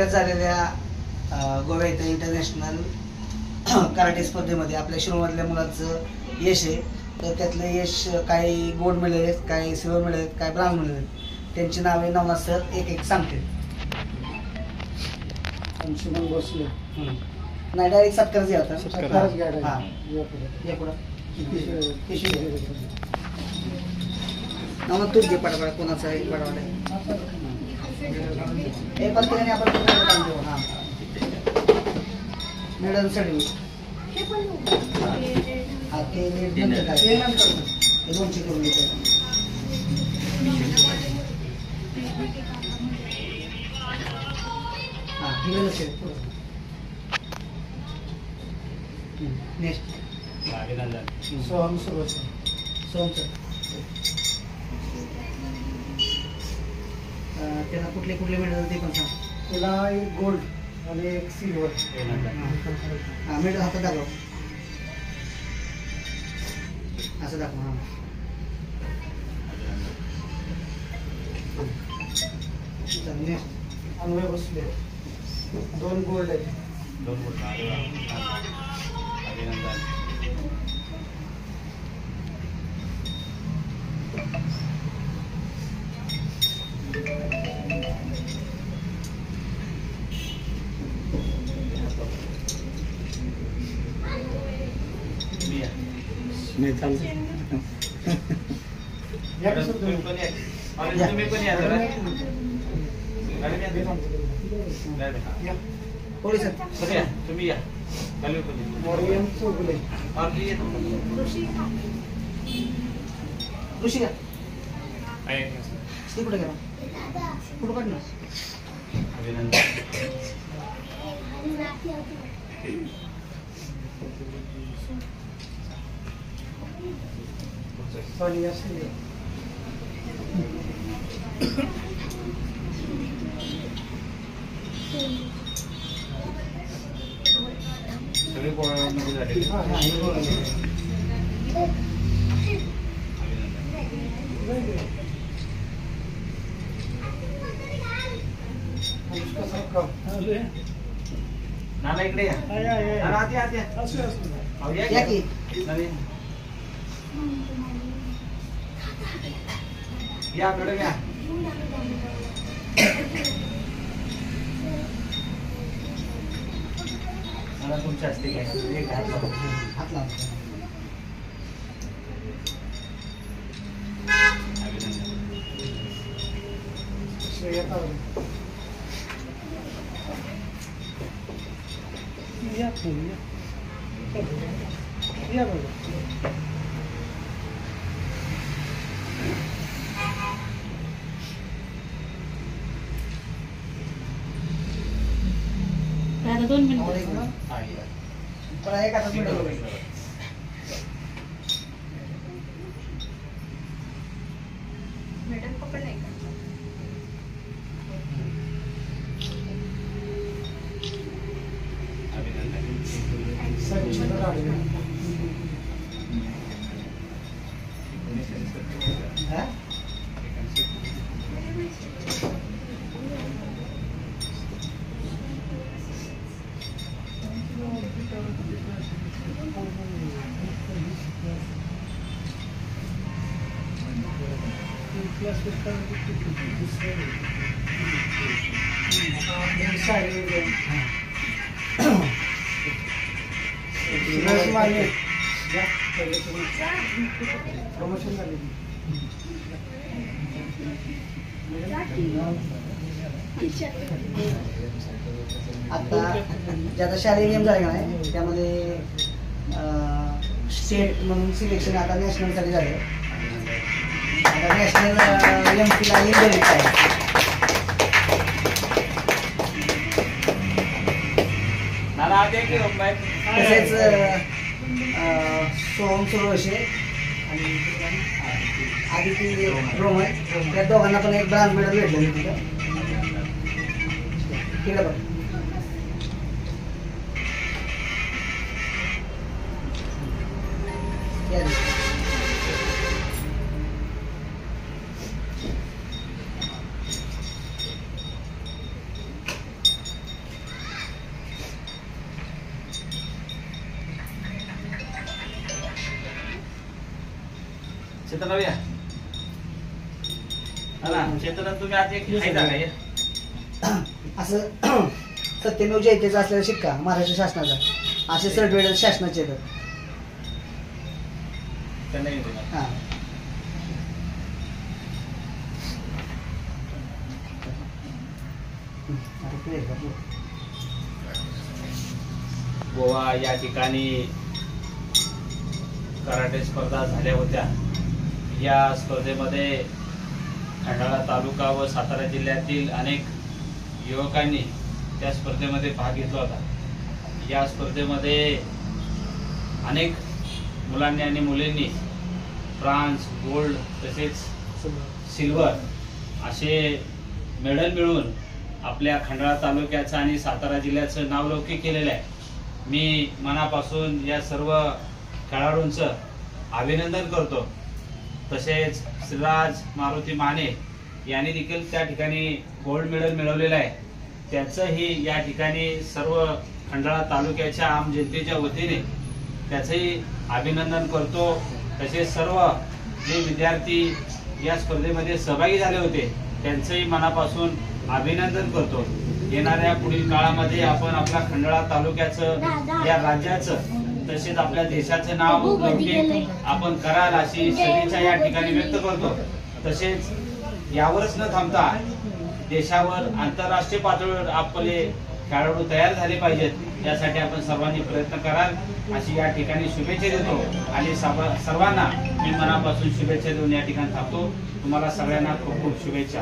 नुकत्याच झालेल्या गोवा येथे इंटरनॅशनल कराटे स्पर्धेमध्ये आपल्या शिरोमधल्या मुलांचं यश आहे. तर त्यातलं यश काही गोल्ड मेडल आहेत, काही सिल्वर मेडल आहेत, काही ब्रॉन्झ मेडल आहेत. त्यांची नावे नवनाथ सर एक एक सांगतील. अंशुमन भोसले. नाही, डायरेक्ट सत्कारच घ्या आता. सत्कारच घ्या. हां, या पुढं नवनाथ तूच घे पटापटा. कोणाचं आहे पटापटा हे प्रत्येकाने आपण काम देऊ. हां, मेडल सर्टिफिकेट हा ते नंतर काय ते नंतर 200 करून घेतो. हां, हे नसेल पुढं. नेक्स्ट सोहम सुरज. सोहम सर. त्याला कुठले कुठले मेडल ते पण सांग. त्याला एक गोल्ड आणि एक सिल्वर. हां, मेडल हातात दाखव. असं दाखव. हां, नेक्स्ट अन्वय भोसले. 2 गोल्ड आहेत. 2 गोल्ड. अभिनंदन. नाही चालतं. या कसं तुम्ही पण या जरा. कोणी सर तुम्ही या. मॉरियन चौगुले. ऋषी का कुठे गेला? कुठं काढ ना. अभिनंदन. सानिया शिंदे. सगळे कोणामध्ये झालेले. अनुष्का सरकार. नाना इकडे या. नाना आत या, आत या. अहो, या की. नवीन या मॅडम या. मला तुमच्या हस्ते घ्यायचं. एक हात लावा. हात लावा. श्रेया तावरे. या बघा. आता 2 मिनिटं. एक हातात मेडल बघा. मॅडम पकडलाय का? सचिन राणे. हां, प्रमोशन झाले. आता जे आता शालेय गेम झाले का नाही त्यामध्ये स्टेट म्हणून सिलेक्शन आता नॅशनलसाठी झालं. आता नॅशनल एमपीला इंडिया आहे. नाना आत या की मुंबई. तसेच सोहम सुरवशे आणि आदिती रोमन या दोघांना पण एक ब्रॉन्झ मेडल भेटलं तिथं. तिकडे बघ. चेतनराव या. हा ना, चेतन तुम्ही आज एक आहे जागा या. असं 97 जयंतीचा असलेला शिक्का महाराष्ट्र शासनाचा असे सर्टिफिकेट शासनाचे येतात. त्यांना येऊ दे. हा. आता clear कर. गोवा या ठिकाणी कराटे स्पर्धा झाल्या होत्या. या स्पर्धेमध्ये खंडाळा तालुका व सातारा जिल्ह्यातील अनेक युवकांनी त्या स्पर्धेमध्ये भाग घेतला होता. या स्पर्धेमध्ये अनेक मुलांनी आणि मुलींनी ब्रांज, गोल्ड तसेच सिल्वर असे मेडल मिळवून आपल्या खंडाळा तालुक्याचं आणि सातारा जिल्ह्याचं नावलौकिक केलेलं आहे. मी मनापासून या सर्व खेळाडूंचं अभिनंदन करतो. तसेच श्रीराज मारुती माने यांनी देखील त्या ठिकाणी गोल्ड मेडल मिळवलेलं आहे. त्याचंही या ठिकाणी सर्व खंडाळा तालुक्याच्या आम जनतेच्या वतीने त्याचंही अभिनंदन करतो. तसेच सर्व जे विद्यार्थी या स्पर्धेमध्ये सहभागी झाले होते त्यांचंही मनापासून अभिनंदन करतो. येणाऱ्या पुढील काळामध्ये आपण आपल्या खंडाळा तालुक्याचं, या राज्याचं तसेच आपल्या देशाचं नाव लौकिक आपण कराल अशी सदिच्छा या ठिकाणी व्यक्त करतो. तसेच यावरच न थांबता देशावर, आंतरराष्ट्रीय पातळीवर आपले खेळाडू तयार झाले पाहिजेत यासाठी आपण सर्वांनी प्रयत्न कराल अशी या ठिकाणी शुभेच्छा देतो. आणि सर्वांना मी मनापासून शुभेच्छा देऊन या ठिकाणी थांबतो. तुम्हाला सगळ्यांना खूप खूप शुभेच्छा.